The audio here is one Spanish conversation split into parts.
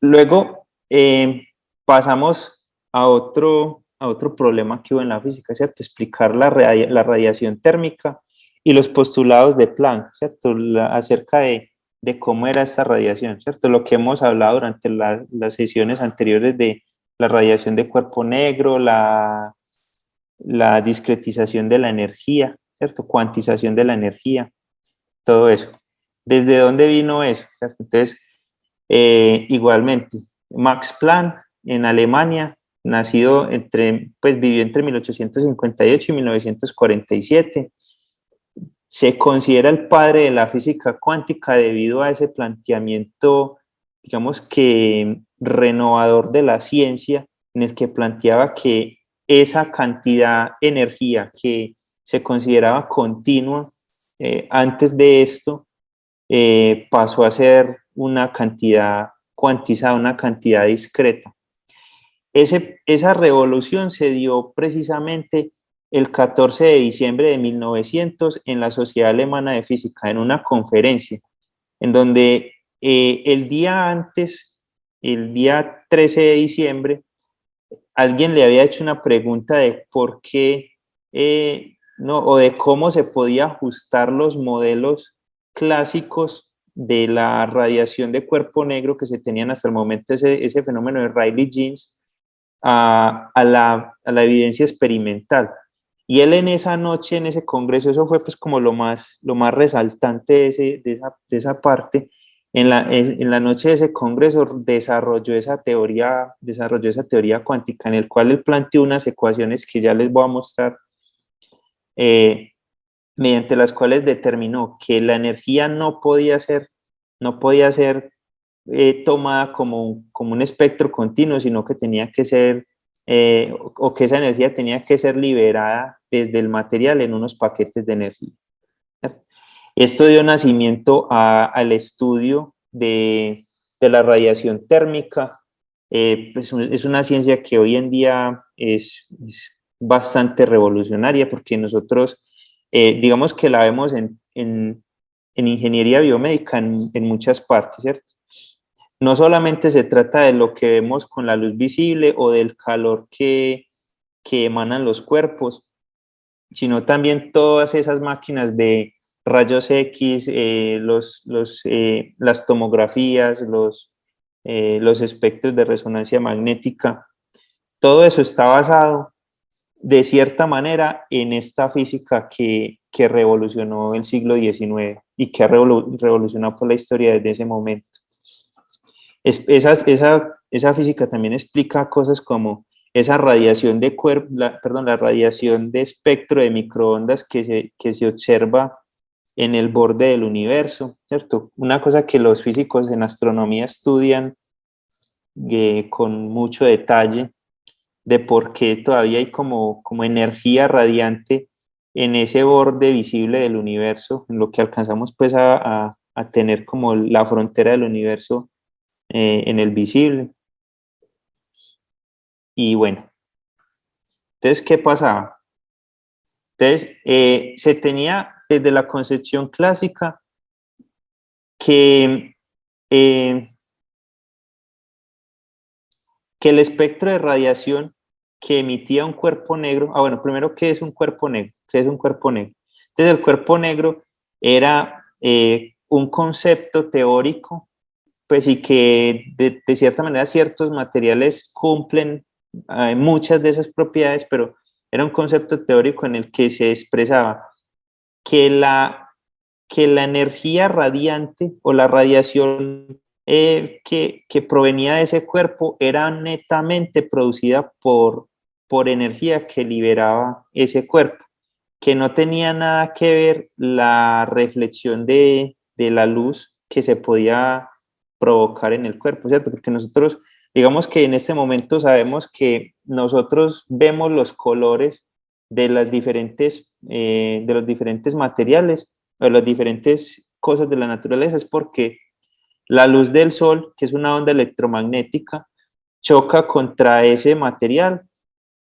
Luego pasamos a otro problema que hubo en la física, ¿cierto? Explicar la radiación térmica y los postulados de Planck, ¿cierto? Acerca de cómo era esta radiación, ¿cierto? Lo que hemos hablado durante las sesiones anteriores de la radiación de cuerpo negro, la discretización de la energía, ¿cierto? Cuantización de la energía, todo eso. ¿Desde dónde vino eso? ¿Cierto? Entonces, igualmente, Max Planck en Alemania, pues vivió entre 1858 y 1947. Se considera el padre de la física cuántica debido a ese planteamiento, digamos que renovador de la ciencia, en el que planteaba que esa cantidad de energía que se consideraba continua antes de esto pasó a ser una cantidad cuantizada, una cantidad discreta. Esa revolución se dio precisamente el 14 de diciembre de 1900 en la Sociedad Alemana de Física, en una conferencia, en donde el día antes, el día 13 de diciembre, alguien le había hecho una pregunta de por qué, no, o de cómo se podía ajustar los modelos clásicos de la radiación de cuerpo negro que se tenían hasta el momento, ese fenómeno de Rayleigh-Jeans, a la evidencia experimental. Y él en esa noche, en ese congreso, eso fue pues como lo más resaltante de esa parte, en la noche de ese congreso desarrolló esa teoría cuántica en el cual él planteó unas ecuaciones que ya les voy a mostrar, eh, mediante las cuales determinó que la energía no podía ser tomada como un espectro continuo, sino que tenía que ser, o que esa energía tenía que ser liberada desde el material en unos paquetes de energía. Esto dio nacimiento al estudio de la radiación térmica. Pues es una ciencia que hoy en día es bastante revolucionaria porque nosotros, digamos que la vemos en ingeniería biomédica en muchas partes, ¿cierto? No solamente se trata de lo que vemos con la luz visible o del calor que emanan los cuerpos, sino también todas esas máquinas de rayos X, las tomografías, los espectros de resonancia magnética. Todo eso está basado de cierta manera en esta física que revolucionó el siglo XIX y que ha revolucionado por la historia desde ese momento. Esa física también explica cosas como esa radiación de la radiación de espectro de microondas que se observa en el borde del universo, ¿cierto? Una cosa que los físicos en astronomía estudian con mucho detalle, de por qué todavía hay como energía radiante en ese borde visible del universo, en lo que alcanzamos pues a tener como la frontera del universo en el visible. Y bueno, entonces, ¿qué pasaba? Entonces, se tenía desde la concepción clásica que, eh, que el espectro de radiación que emitía un cuerpo negro, bueno, primero, ¿qué es un cuerpo negro? ¿Qué es un cuerpo negro? Entonces, el cuerpo negro era un concepto teórico, pues y que de cierta manera ciertos materiales cumplen muchas de esas propiedades, pero era un concepto teórico en el que se expresaba que que la energía radiante o la radiación que provenía de ese cuerpo era netamente producida por energía que liberaba ese cuerpo, que no tenía nada que ver la reflexión de la luz que se podía provocar en el cuerpo, ¿cierto? Porque nosotros, digamos que en este momento sabemos que nosotros vemos los colores de los diferentes materiales, o de las diferentes cosas de la naturaleza, es porque la luz del sol, que es una onda electromagnética, choca contra ese material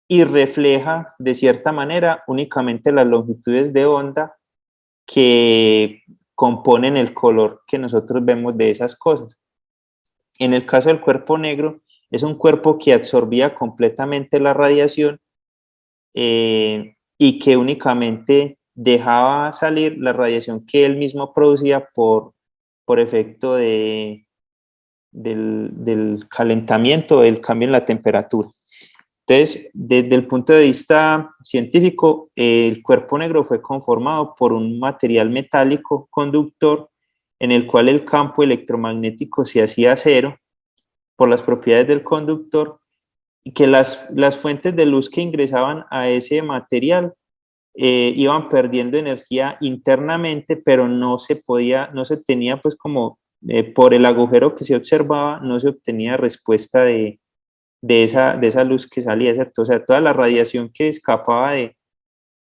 y refleja de cierta manera únicamente las longitudes de onda que componen el color que nosotros vemos de esas cosas. En el caso del cuerpo negro, es un cuerpo que absorbía completamente la radiación y que únicamente dejaba salir la radiación que él mismo producía por efecto del calentamiento, del cambio en la temperatura. Entonces, desde el punto de vista científico, el cuerpo negro fue conformado por un material metálico conductor en el cual el campo electromagnético se hacía cero por las propiedades del conductor y que las fuentes de luz que ingresaban a ese material iban perdiendo energía internamente, pero no se podía, no se obtenía pues como por el agujero que se observaba, no se obtenía respuesta de esa luz que salía, ¿cierto? O sea, toda la radiación que escapaba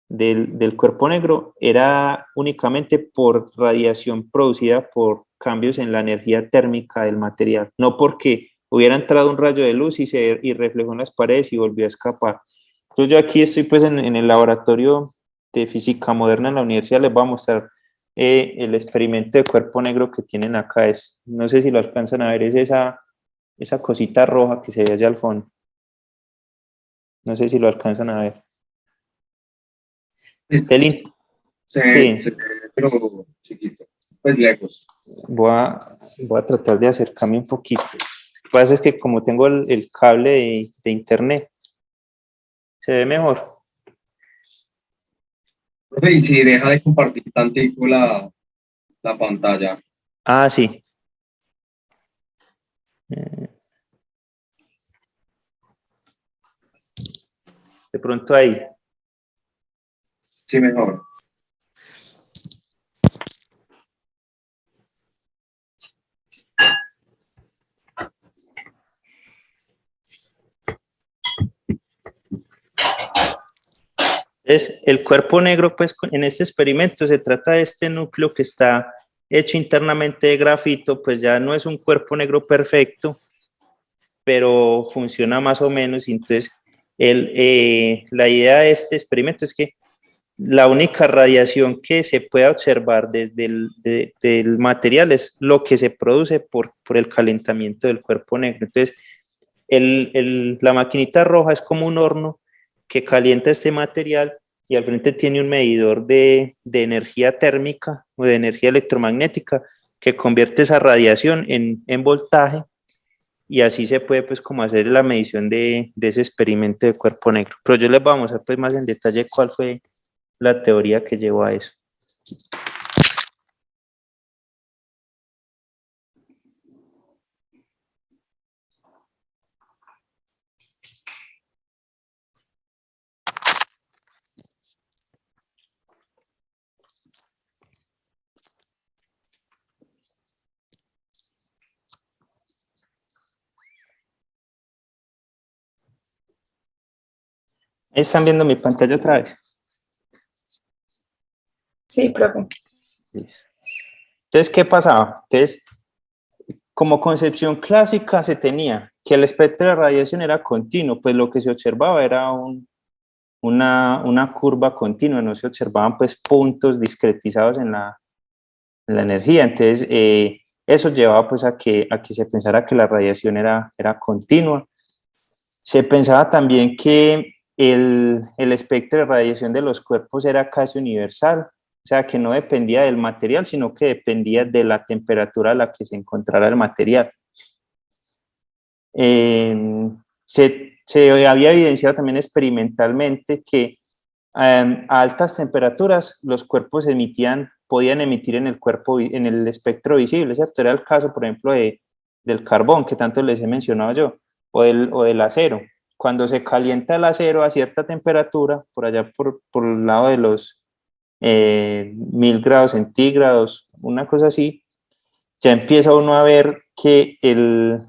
del cuerpo negro era únicamente por radiación producida por cambios en la energía térmica del material, no porque hubiera entrado un rayo de luz y reflejó en las paredes y volvió a escapar. Entonces yo aquí estoy pues en el laboratorio de física moderna en la universidad, les voy a mostrar el experimento de cuerpo negro que tienen acá. No sé si lo alcanzan a ver, es esa cosita roja que se ve allá al fondo. No sé si lo alcanzan a ver. Sí, Sí, pero chiquito, pues lejos. voy a, voy a tratar de acercarme un poquito. Lo que pasa es que como tengo el cable de internet, se ve mejor. Profe, y si deja de compartir tantico la pantalla. Ah, sí. Eh, De pronto ahí. Sí, mejor. Entonces, el cuerpo negro, pues en este experimento se trata de este núcleo que está hecho internamente de grafito, pues ya no es un cuerpo negro perfecto, pero funciona más o menos. Y entonces, la idea de este experimento es que la única radiación que se puede observar desde del material es lo que se produce por el calentamiento del cuerpo negro. Entonces, la maquinita roja es como un horno que calienta este material y al frente tiene un medidor de energía térmica o de energía electromagnética que convierte esa radiación en voltaje y así se puede pues como hacer la medición de ese experimento de cuerpo negro. Pero yo les voy a mostrar pues más en detalle cuál fue la teoría que llevó a eso. ¿Están viendo mi pantalla otra vez? Sí, profe. Entonces, ¿qué pasaba? Entonces, como concepción clásica se tenía que el espectro de radiación era continuo, pues lo que se observaba era una curva continua, no se observaban pues puntos discretizados en la energía. Entonces, eso llevaba pues a que se pensara que la radiación era continua. Se pensaba también que el espectro de radiación de los cuerpos era casi universal, o sea, que no dependía del material, sino que dependía de la temperatura a la que se encontrara el material. Se había evidenciado también experimentalmente que a altas temperaturas los cuerpos podían emitir en el cuerpo, en el espectro visible, ¿cierto? Era el caso, por ejemplo, del carbón, que tanto les he mencionado yo, o del acero. Cuando se calienta el acero a cierta temperatura, por allá por el lado de los 1000 grados centígrados, una cosa así, ya empieza uno a ver que el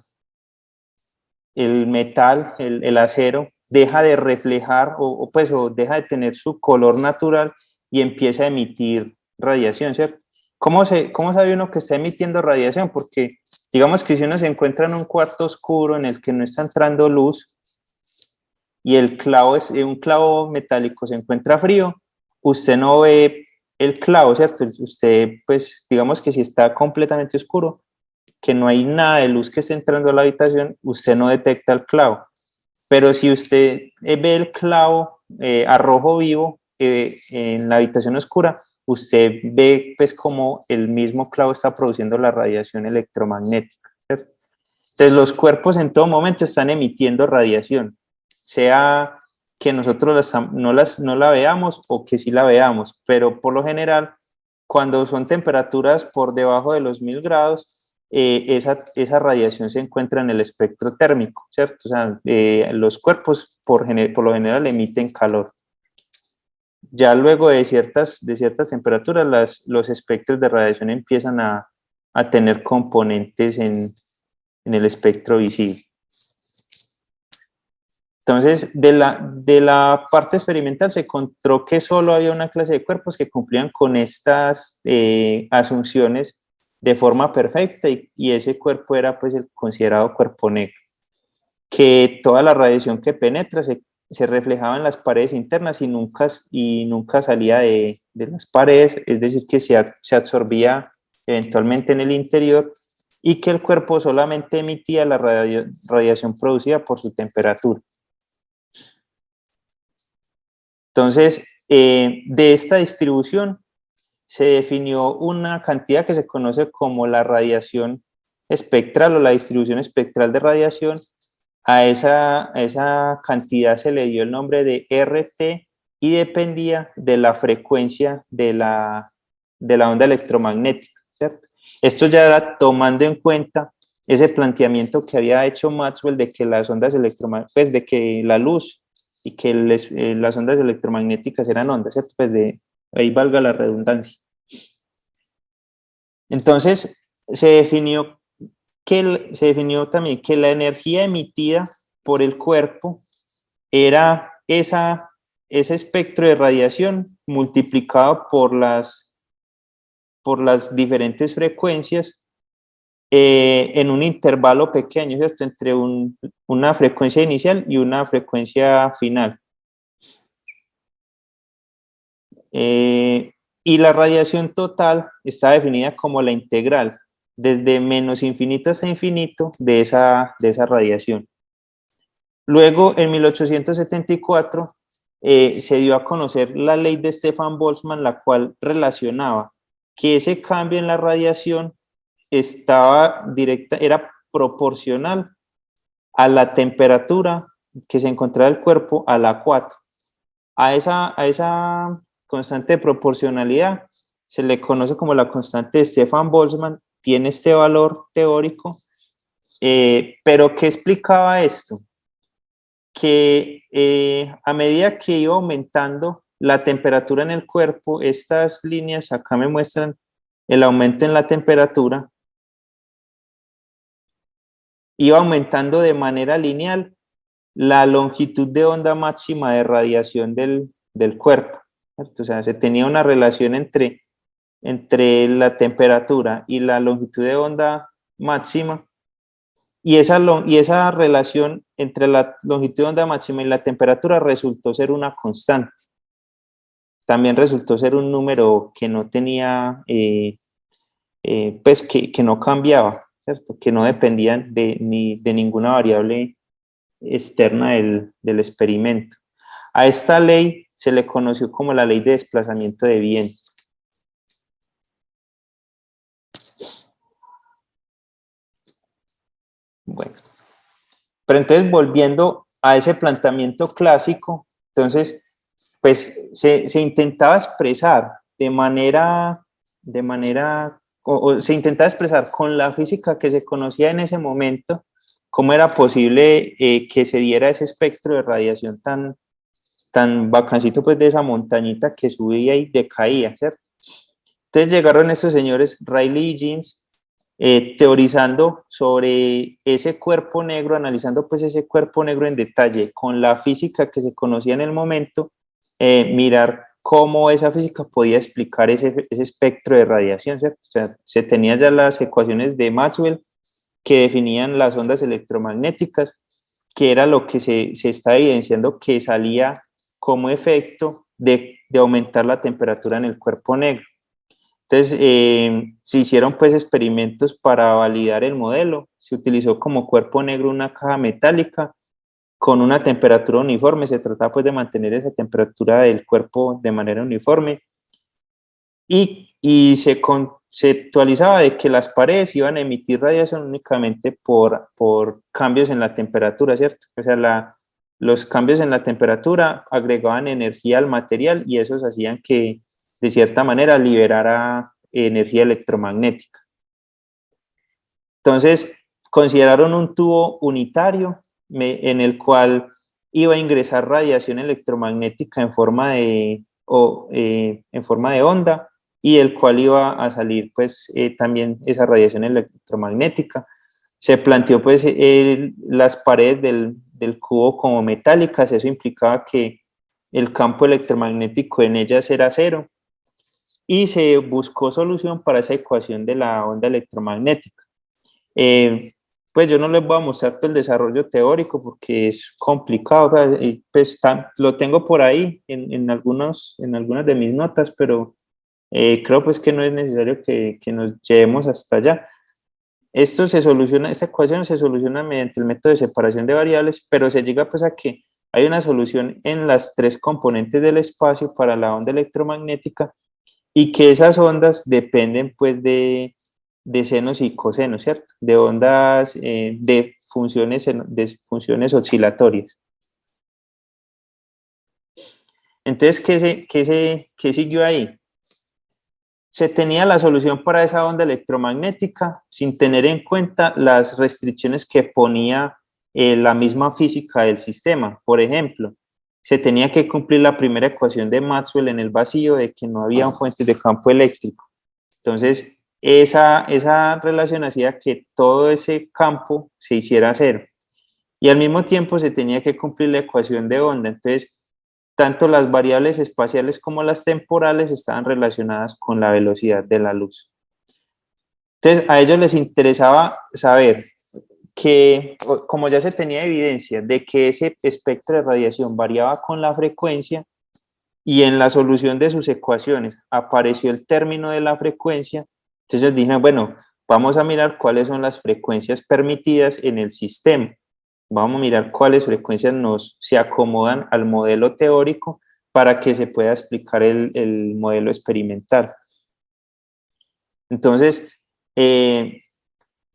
metal, el acero, deja de reflejar o deja de tener su color natural y empieza a emitir radiación, ¿cierto? ¿Cómo sabe uno que está emitiendo radiación? Porque digamos que si uno se encuentra en un cuarto oscuro en el que no está entrando luz y el clavo es un clavo metálico se encuentra frío, usted no ve el clavo, ¿cierto? Usted, pues, digamos que si está completamente oscuro, que no hay nada de luz que esté entrando a la habitación, usted no detecta el clavo. Pero si usted ve el clavo a rojo vivo en la habitación oscura, usted ve pues como el mismo clavo está produciendo la radiación electromagnética, ¿cierto? Entonces los cuerpos en todo momento están emitiendo radiación, sea que nosotros no la veamos o que sí la veamos, pero por lo general, cuando son temperaturas por debajo de los 1000 grados, esa radiación se encuentra en el espectro térmico, ¿cierto? O sea, los cuerpos por lo general emiten calor. Ya luego de ciertas temperaturas, los espectros de radiación empiezan a tener componentes en el espectro visible. Entonces, de la parte experimental se encontró que solo había una clase de cuerpos que cumplían con estas asunciones de forma perfecta y ese cuerpo era pues el considerado cuerpo negro, que toda la radiación que penetra se reflejaba en las paredes internas y nunca salía de las paredes, es decir, que se absorbía eventualmente en el interior y que el cuerpo solamente emitía la radiación producida por su temperatura. Entonces, de esta distribución se definió una cantidad que se conoce como la radiación espectral o la distribución espectral de radiación. A esa cantidad se le dio el nombre de RT y dependía de la frecuencia de la onda electromagnética, ¿cierto? Esto ya era tomando en cuenta ese planteamiento que había hecho Maxwell de que las ondas electromagnéticas, pues de que la luz y que las ondas electromagnéticas eran ondas, ¿cierto? Pues ahí valga la redundancia. Entonces, se definió también que la energía emitida por el cuerpo era ese espectro de radiación multiplicado por las diferentes frecuencias en un intervalo pequeño, ¿cierto? Entre una frecuencia inicial y una frecuencia final. Y la radiación total está definida como la integral, desde menos infinito hasta infinito de esa radiación. Luego, en 1874, se dio a conocer la ley de Stefan Boltzmann, la cual relacionaba que ese cambio en la radiación era proporcional a la temperatura que se encontraba el cuerpo a la 4. A esa constante de proporcionalidad se le conoce como la constante de Stefan Boltzmann, tiene este valor teórico, pero ¿qué explicaba esto? Que a medida que iba aumentando la temperatura en el cuerpo, estas líneas acá me muestran el aumento en la temperatura, iba aumentando de manera lineal la longitud de onda máxima de radiación del cuerpo, ¿cierto? O sea, se tenía una relación entre la temperatura y la longitud de onda máxima, y esa relación entre la longitud de onda máxima y la temperatura resultó ser una constante. También resultó ser un número que no tenía, pues que no cambiaba, ¿cierto? Que no dependía ni de ninguna variable externa del experimento. A esta ley se le conoció como la ley de desplazamiento de viento. Bueno, pero entonces volviendo a ese planteamiento clásico, entonces, pues se intentaba expresar o se intentaba expresar con la física que se conocía en ese momento, cómo era posible que se diera ese espectro de radiación tan bacancito, pues de esa montañita que subía y decaía, ¿cierto? Entonces llegaron estos señores, Rayleigh y Jeans, teorizando sobre ese cuerpo negro, analizando pues ese cuerpo negro en detalle con la física que se conocía en el momento, mirar cómo esa física podía explicar ese espectro de radiación, ¿cierto? O sea, se tenían ya las ecuaciones de Maxwell que definían las ondas electromagnéticas, que era lo que se está evidenciando que salía como efecto de aumentar la temperatura en el cuerpo negro. Entonces, se hicieron pues experimentos para validar el modelo. Se utilizó como cuerpo negro una caja metálica con una temperatura uniforme. Se trataba pues de mantener esa temperatura del cuerpo de manera uniforme. Y se conceptualizaba de que las paredes iban a emitir radiación únicamente por cambios en la temperatura, ¿cierto? O sea, los cambios en la temperatura agregaban energía al material y esos hacían que, de cierta manera, liberara energía electromagnética. Entonces, consideraron un tubo unitario en el cual iba a ingresar radiación electromagnética en forma de onda y el cual iba a salir pues también esa radiación electromagnética. Se planteó pues las paredes del cubo como metálicas, eso implicaba que el campo electromagnético en ellas era cero y se buscó solución para esa ecuación de la onda electromagnética. Pues yo no les voy a mostrar todo el desarrollo teórico porque es complicado, pues lo tengo por ahí en algunas de mis notas, pero creo pues que no es necesario que nos llevemos hasta allá. Esto se soluciona, esta ecuación se soluciona mediante el método de separación de variables, pero se llega pues a que hay una solución en las tres componentes del espacio para la onda electromagnética y que esas ondas dependen pues de senos y cosenos, ¿cierto? De ondas de funciones oscilatorias. Entonces, ¿qué siguió ahí? Se tenía la solución para esa onda electromagnética sin tener en cuenta las restricciones que ponía la misma física del sistema. Por ejemplo, se tenía que cumplir la primera ecuación de Maxwell en el vacío de que no había fuentes de campo eléctrico. Entonces, esa relación hacía que todo ese campo se hiciera cero. Y al mismo tiempo se tenía que cumplir la ecuación de onda. Entonces, tanto las variables espaciales como las temporales estaban relacionadas con la velocidad de la luz. Entonces, a ellos les interesaba saber que, como ya se tenía evidencia de que ese espectro de radiación variaba con la frecuencia y en la solución de sus ecuaciones apareció el término de la frecuencia, entonces dijeron, bueno, vamos a mirar cuáles son las frecuencias permitidas en el sistema. Vamos a mirar cuáles frecuencias se acomodan al modelo teórico para que se pueda explicar el modelo experimental. Entonces,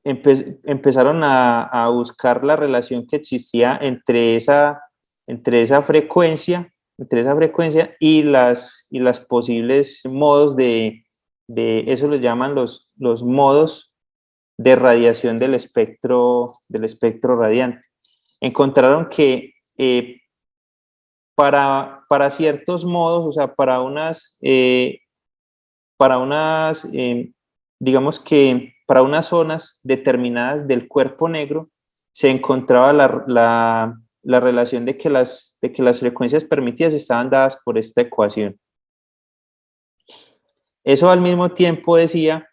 empezaron a buscar la relación que existía entre esa frecuencia y las posibles modos eso lo llaman los modos de radiación del espectro radiante. Encontraron que para ciertos modos, o sea, digamos que para unas zonas determinadas del cuerpo negro, se encontraba la relación de que las frecuencias permitidas estaban dadas por esta ecuación. Eso al mismo tiempo decía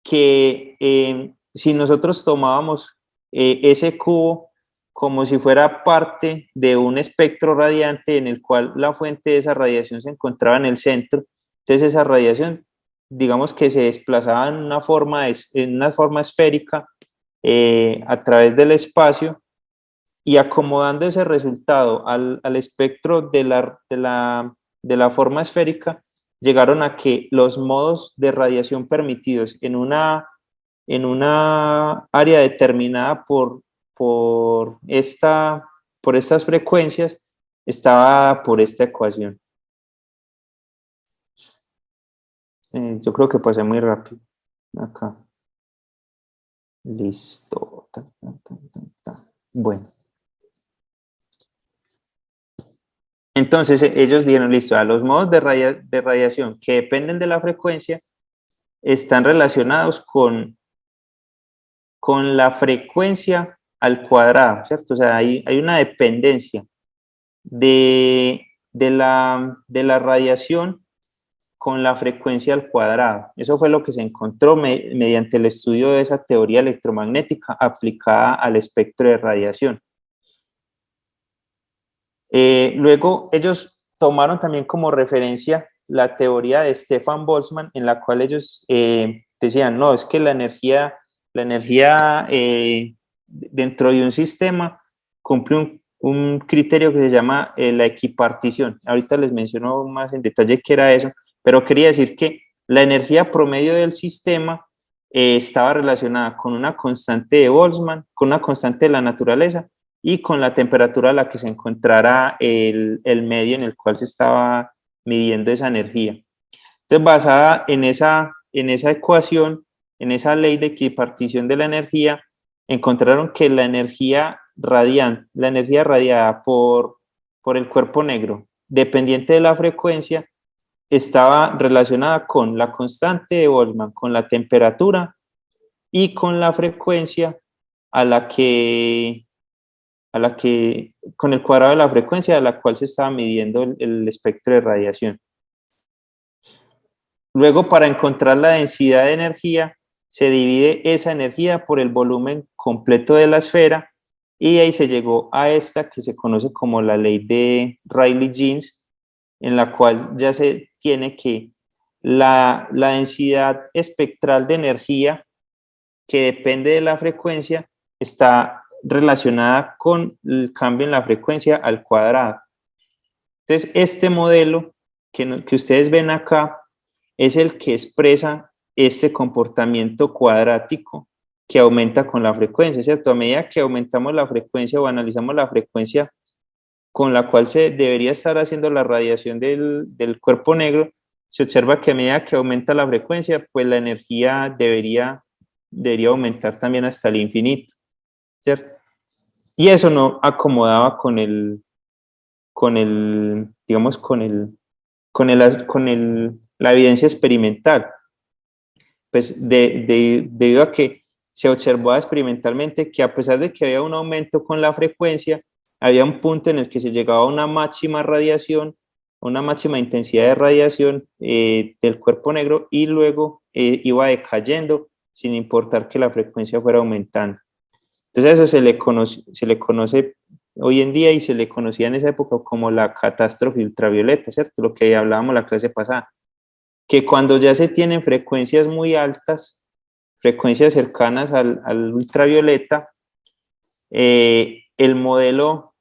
que si nosotros tomábamos ese cubo como si fuera parte de un espectro radiante en el cual la fuente de esa radiación se encontraba en el centro, entonces esa radiación, digamos que se desplazaba en una forma esférica a través del espacio y acomodando ese resultado al espectro de la forma esférica, llegaron a que los modos de radiación permitidos en una área determinada por estas frecuencias estaba por esta ecuación. Yo creo que pasé muy rápido. Acá. Listo. Bueno. Entonces ellos dijeron, listo, a los modos de radiación que dependen de la frecuencia están relacionados con la frecuencia al cuadrado, ¿cierto? O sea, hay una dependencia de la radiación con la frecuencia al cuadrado. Eso fue lo que se encontró mediante el estudio de esa teoría electromagnética aplicada al espectro de radiación. Luego ellos tomaron también como referencia la teoría de Stefan Boltzmann, en la cual ellos decían, no, es que la energía dentro de un sistema cumple un criterio que se llama la equipartición. Ahorita les menciono más en detalle qué era eso, pero quería decir que la energía promedio del sistema estaba relacionada con una constante de Boltzmann, con una constante de la naturaleza y con la temperatura a la que se encontrara el medio en el cual se estaba midiendo esa energía. Entonces, basada en esa ecuación, en esa ley de equipartición de la energía, encontraron que la energía radiante, la energía radiada por el cuerpo negro, dependiente de la frecuencia, estaba relacionada con la constante de Boltzmann, con la temperatura y con la frecuencia a la que, con el cuadrado de la frecuencia a la cual se estaba midiendo el espectro de radiación. Luego, para encontrar la densidad de energía, se divide esa energía por el volumen completo de la esfera y ahí se llegó a esta que se conoce como la ley de Rayleigh-Jeans, en la cual ya se tiene que la densidad espectral de energía que depende de la frecuencia está relacionada con el cambio en la frecuencia al cuadrado. Entonces, este modelo que ustedes ven acá es el que expresa este comportamiento cuadrático que aumenta con la frecuencia, ¿cierto? A medida que aumentamos la frecuencia o analizamos la frecuencia con la cual se debería estar haciendo la radiación del cuerpo negro, se observa que a medida que aumenta la frecuencia, pues la energía debería aumentar también hasta el infinito, ¿cierto? Y eso no acomodaba digamos, la evidencia experimental, pues debido a que se observó experimentalmente que a pesar de que había un aumento con la frecuencia, había un punto en el que se llegaba a una máxima radiación, una máxima intensidad de radiación del cuerpo negro y luego iba decayendo sin importar que la frecuencia fuera aumentando. Entonces eso se le conoce hoy en día y se le conocía en esa época como la catástrofe ultravioleta, ¿cierto? Lo que hablábamos la clase pasada, que cuando ya se tienen frecuencias muy altas, frecuencias cercanas al ultravioleta, el modelo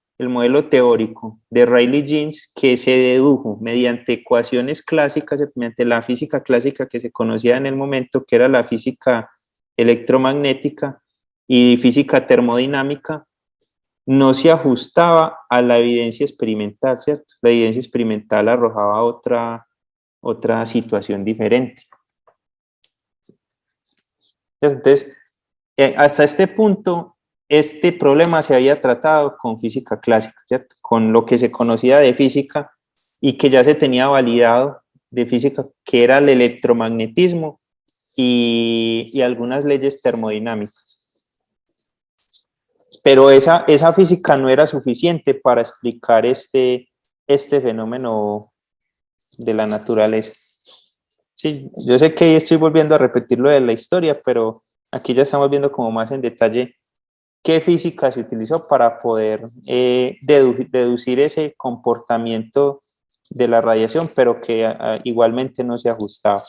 teórico de Rayleigh-Jeans, que se dedujo mediante ecuaciones clásicas, mediante la física clásica que se conocía en el momento, que era la física electromagnética y física termodinámica, no se ajustaba a la evidencia experimental, ¿cierto? La evidencia experimental arrojaba otra situación diferente. Entonces, hasta este punto, este problema se había tratado con física clásica, ¿cierto? Con lo que se conocía de física y que ya se tenía validado de física, que era el electromagnetismo y algunas leyes termodinámicas. Pero esa física no era suficiente para explicar este fenómeno de la naturaleza. Sí, yo sé que estoy volviendo a repetir lo de la historia, pero aquí ya estamos viendo como más en detalle qué física se utilizó para poder deducir ese comportamiento de la radiación, pero que igualmente no se ajustaba.